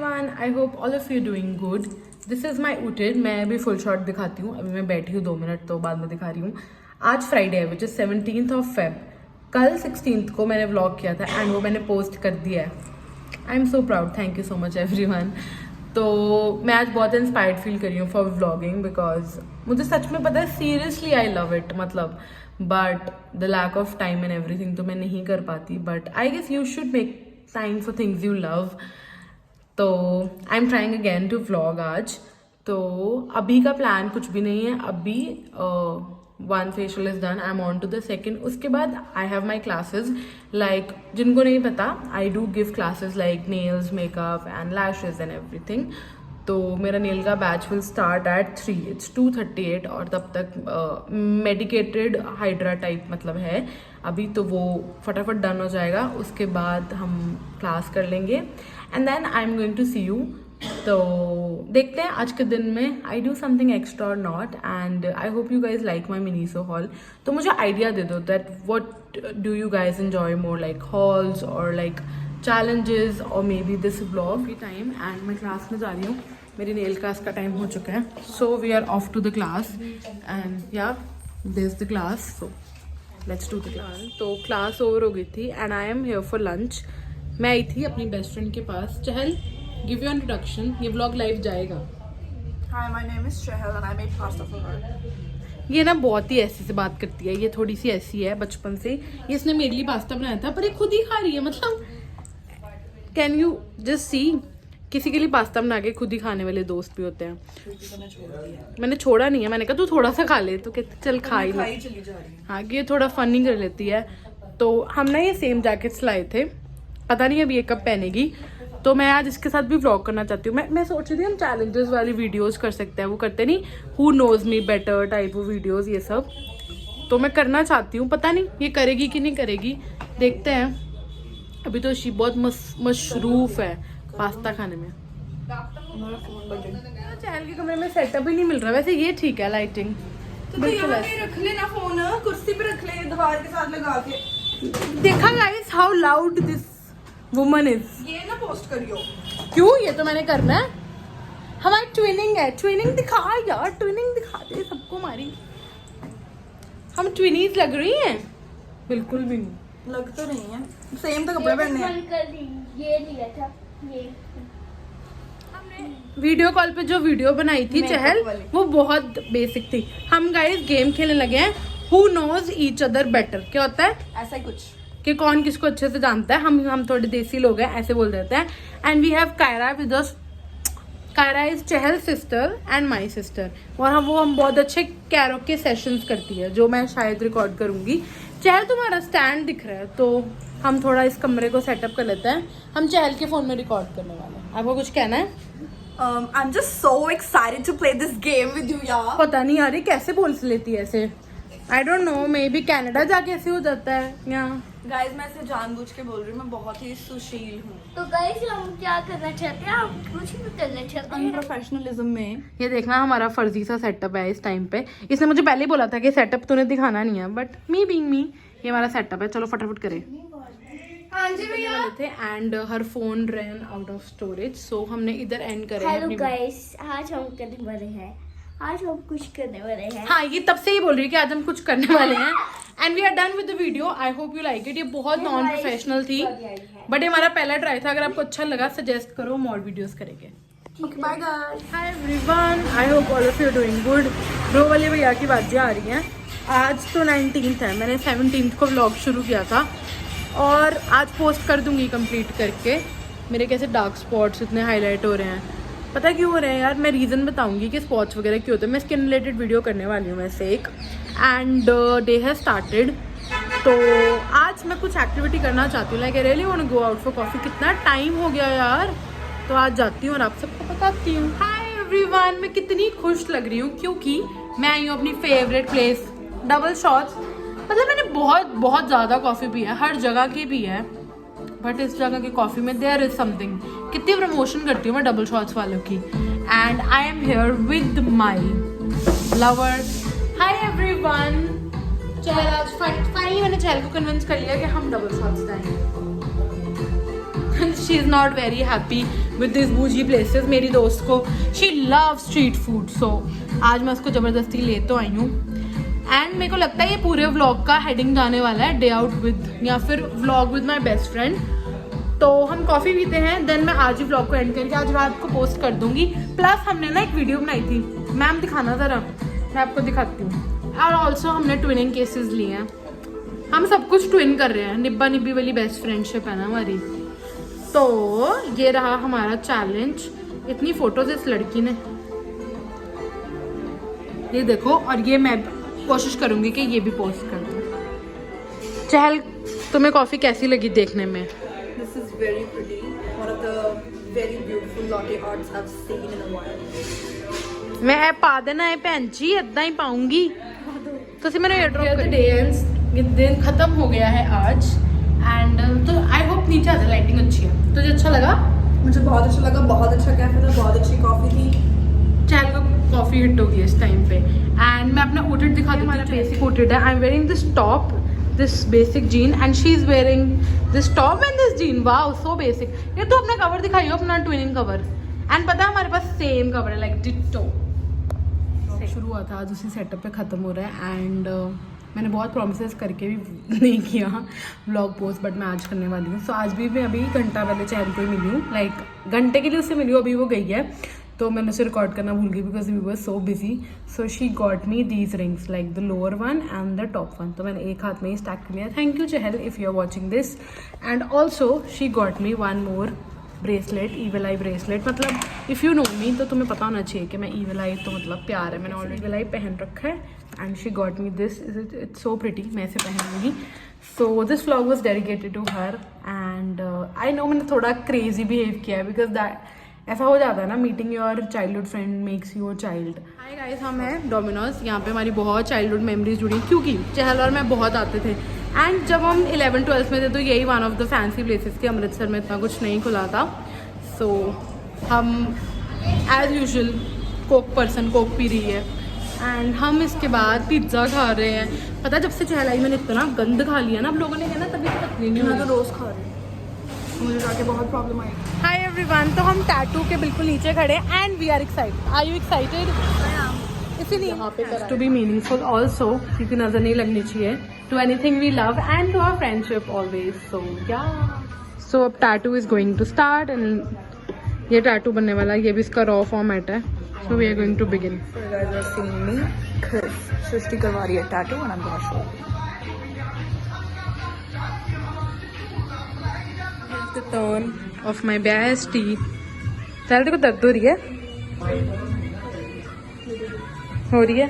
Everyone, I hope all of you doing good. This is my उटेड. मैं अभी full shot दिखाती हूँ. अभी मैं बैठी हूँ 2 मिनट, तो बाद में दिखा रही हूँ. आज फ्राइडे है, which is 17th of Feb. कल 16th को मैंने व्लॉग किया था एंड वो मैंने पोस्ट कर दिया है. I am so proud. Thank you so much everyone. तो मैं आज बहुत इंस्पायर्ड फील कर रही हूँ फॉर व्लॉगिंग, बिकॉज मुझे सच में पता है, सीरियसली आई लव इट. मतलब but the lack of time and everything तो मैं नहीं कर पाती. But I guess you should make time for things you love. तो I am trying again to vlog आज. तो अभी का प्लान कुछ भी नहीं है. अभी one facial is done, I am on to the second. उसके बाद I have my classes. Like जिनको नहीं पता, I do give classes like nails, makeup and lashes and everything. तो मेरा नेल का batch will start at 3. It's 2:38 और तब तक मेडिकेटेड हाइड्रा टाइप मतलब है अभी. तो वो फटाफट डन हो जाएगा. उसके बाद हम क्लास कर लेंगे and then I am going to see you. तो देखते हैं आज के दिन में आई डू समथिंग एक्स्ट्रा और not. And I hope you guys like my Miniso haul. तो मुझे आइडिया दे दो that what do you guys enjoy more, like hauls और like challenges or maybe this vlog time. And मैं class में जा रही हूँ. मेरी नेल क्लास का टाइम हो चुका है. So we are off to the class and yeah, there's the class. So let's do the class. तो क्लास ओवर हो गई थी and I am here for lunch. मैं आई थी अपनी बेस्ट फ्रेंड के पास. चहल, give your introduction. ये vlog लाइव जाएगा. Hi, my name is Chahal and I made pasta for her. ये ना बहुत ही ऐसे से बात करती है. ये थोड़ी सी ऐसी है बचपन से. ये इसने मेरे लिए पास्ता बनाया था पर ये खुद ही खा रही है. मतलब कैन यू जस्ट सी, किसी के लिए पास्ता बना के खुद ही खाने वाले दोस्त भी होते हैं. मैंने छोड़ा नहीं है. मैंने कहा तू थोड़ा सा खा ले, तो कहते चल खा ही ले. हाँ, ये थोड़ा फनी कर लेती है. तो हम ना ये सेम जैकेट्स लाए थे. पता नहीं अभी ये कब पहनेगी. तो मैं आज इसके साथ भी व्लॉग करना चाहती हूँ. मैं सोच रही थी हम चैलेंजेस वाली वीडियोस कर सकते हैं. वो करते नहीं, who knows me better type वो वीडियोस, ये सब तो मैं करना चाहती हूँ. पता नहीं ये करेगी कि नहीं करेगी, देखते हैं. अभी तो शी बहुत मशरूफ है पास्ता खाने में. चैनल के कमरे में सेटअप ही नहीं मिल रहा. वैसे ये ठीक है लाइटिंग. तो बिल्कुल रख लेना फोन, कुर्सी पे रख ले दीवार के साथ लगा के. देखा guys how loud this woman is. ये ना पोस्ट करियो. क्यों? ये तो मैंने करना है. हमारी ट्विनिंग है. ट्विनिंग दिखा यार, ट्विनिंग दिखा दे सबको हमारी. हम ट्विनीज लग रही हैं? बिल्कुल भी नहीं लग तो नहीं है. सेम तो कपड़े पहनने हैं. ये लिया था ये. वीडियो कॉल पे जो वीडियो बनाई थी चहल, वो बहुत बेसिक थी. हम गाइस गेम खेलने लगे हैं who knows each other better. क्या होता है? ऐसा ही कुछ कि कौन किसको अच्छे से जानता है. हम थोड़े देसी लोग हैं, ऐसे बोल देते हैं. And we have Kaira with us. Kaira is Chahal sister and my sister. और हम बहुत अच्छे कैरोके सेशंस करती है, जो मैं शायद रिकॉर्ड करूंगी. चहल तुम्हारा स्टैंड दिख रहा है, तो हम थोड़ा इस कमरे को सेटअप कर लेते हैं. हम चहल के फोन में रिकॉर्ड करने वाले हैं. आपको कुछ कहना है? I'm just so excited to play this game with you, यार. पता नहीं यार ये कैसे बोल लेती है ऐसे. I don't know, may be Canada जाके ऐसे हो जाता है यहाँ. गाइस मैं इसे जानबूझ के बोल रही हूँ. मैं बहुत ही सुशील हूँ. तो गाइस हम क्या करना चाहते हैं? हम कुछ भी करना चाहते हैं अनप्रोफेशनलिज्म में. ये देखना हमारा फर्जी सा सेटअप है इस टाइम पे. इसने मुझे पहले ही बोला था कि सेटअप तूने दिखाना नहीं है, बट मी बीइंग मी, ये हमारा सेटअप है. चलो फटाफट करें. हाँ जी भैया. थे and her phone run out of storage, so हमने इधर एंड करे. हेलो गाइस, आज हम करने वाले हैं. आज हम कुछ करने वाले हैं. हाँ, ये तब से ही बोल रही है कि आज हम कुछ करने वाले हैं. And we are done with the video. I hope you like it. ये बहुत नॉन प्रोफेशनल थी, बट ये हमारा पहला ट्राई था. अगर आपको अच्छा लगा सजेस्ट करो, मोर वीडियोस करेंगे. Okay, bye guys. Hi everyone, I hope all of you doing good. Bro वाले भैया की बातें आ रही हैं. आज तो 19th है. मैंने 17th को व्लॉग शुरू किया था और आज पोस्ट कर दूंगी कंप्लीट करके. मेरे कैसे डार्क स्पॉट्स इतने हाईलाइट हो रहे हैं, पता क्यों हो रहे हैं यार? मैं रीज़न बताऊंगी कि स्पॉट्स वगैरह क्यों होते हैं. मैं स्किन रिलेटेड वीडियो करने वाली हूँ वैसे एक. And day has started. तो आज मैं कुछ एक्टिविटी करना चाहती हूँ. Like I really want to go out for coffee. कितना टाइम हो गया यार. तो आज जाती हूँ और आप सबको बताती हूँ. हाय एवरीवन, मैं कितनी खुश लग रही हूँ क्योंकि मैं आई हूँ अपनी फेवरेट प्लेस डबल शॉट्स. मतलब मैंने बहुत ज़्यादा कॉफ़ी पी है, हर जगह की भी है, बट इस जगह की कॉफ़ी में देयर इज समथिंग. कितनी प्रमोशन करती हूँ मैं डबल शॉट्स वालों की. And I am here with my lover. Hi everyone. चल आज फाइनली मैंने चहल को कन्विंस कर लिया कि हम डबल शॉट्स जाएंगे. She is not very happy with this बूजी प्लेसेस। मेरी दोस्त को शी लव स्ट्रीट फूड, सो आज मैं उसको ज़बरदस्ती ले तो आई हूँ। एंड मेरे को लगता है ये पूरे व्लॉग का हेडिंग जाने वाला है डे आउट विद या फिर vlog with my best friend. तो हम कॉफ़ी पीते हैं, देन मैं आज ही व्लॉग को एंड करके आज रात को पोस्ट कर दूंगी। प्लस हमने ना एक वीडियो बनाई थी, मैम दिखाना ज़रा, मैं आपको दिखाती हूँ। और ऑल्सो हमने ट्विनिंग केसेस लिए हैं, हम सब कुछ ट्विन कर रहे हैं, निब्बा निब्बी वाली बेस्ट फ्रेंडशिप है ना हमारी। तो ये रहा हमारा चैलेंज। इतनी फोटोज इस लड़की ने, ये देखो, और ये मैं कोशिश करूंगी कि ये भी पोस्ट कर दूँ। चहल, तुम्हें कॉफ़ी कैसी लगी देखने में? This is very pretty. One of the very beautiful latte arts I've seen in a while. मैं पा देना है भैन जी, इतना ही पाऊंगी। तो मेरा एयर ड्रॉप कर। डे एंड्स, ये दिन खत्म हो गया है आज। एंड तो आई होप नीचे आ जाए, लाइटिंग अच्छी है। तुझे अच्छा लगा? मुझे बहुत अच्छा लगा, बहुत अच्छा कैफे था, बहुत अच्छी कॉफी थी। चहल को कॉफी हिट होगी इस टाइम पे। एंड मैं अपना आउटफिट दिखा दूँ, हमारा बेसिक आउटफिट है। I am wearing this top, this basic gene, and she is wearing this top and this gene. Wow, so basic. ये तो अपना कवर दिखाइयो, अपना ट्विनिंग कवर। एंड पता है हमारे पास सेम कवर है, लाइक डिट्टो। शुरू हुआ था, आज उसी सेटअप पे ख़त्म हो रहा है। एंड मैंने बहुत प्रोमिसेस करके भी नहीं किया व्लॉग पोस्ट, बट मैं आज करने वाली हूँ। सो आज भी मैं अभी घंटा पहले चहल को ही मिली हूँ, लाइक घंटे के लिए उससे मिली हूँ, अभी वो गई है। तो मैंने उसे रिकॉर्ड करना भूल गई because we were so busy. So she got me these rings, like the lower one and the top one. तो मैंने एक हाथ में ही स्टैक कर लिया। Thank you Chahal if you are watching this. And also she got me one more bracelet, evil eye bracelet. मतलब if you know me तो तुम्हें पता होना चाहिए कि मैं ईवल आई तो मतलब प्यार है, मैंने ऑलरेडी ईवल आई पहन रखा है। And she got me this, it's so pretty, मैं इसे पहनूंगी। So this vlog was dedicated to her. And I know मैंने थोड़ा क्रेजी बिहेव किया है बिकॉज दैट ऐसा हो जाता है ना, meeting your childhood friend makes your child. Hi guys, हम हैं डोमिनोज। यहाँ पे हमारी बहुत चाइल्डहुड मेमोरीज जुड़ी क्योंकि चहल और मैं बहुत आते थे। एंड जब हम 11th-12th में थे तो यही one of the fancy places थे। अमृतसर में इतना कुछ नहीं खुला था। सो हम एज यूजुअल कोक पी रही है। एंड हम इसके बाद पिज्ज़ा खा रहे हैं। पता है जब से चहल आई मैंने इतना गंद खा लिया ना, अब लोगों ने कहना तभी तो पतली नहीं मैं हुई। तो रोज खा रही हूँ, मुझे जाके बहुत प्रॉब्लम आई। हाय एवरीवन, तो हम टैटू के बिल्कुल नीचे खड़े हैं and we are excited. Are you excited? इसीलिए यहाँ पे टू बी मीनिंगफुल ऑल्सो, क्योंकि नजर नहीं लगनी चाहिए to anything we love and to our friendship always. So yeah, so अब tattoo is going to start. And ये टैटू बनने वाला है, ये भी इसका रॉ फॉर्मेट है। So we are going to begin. Srishti करवा रही है tattoo and I am gonna show. The turn of my bestie. चल, तेरे को दर्द हो रही है? हो रही है?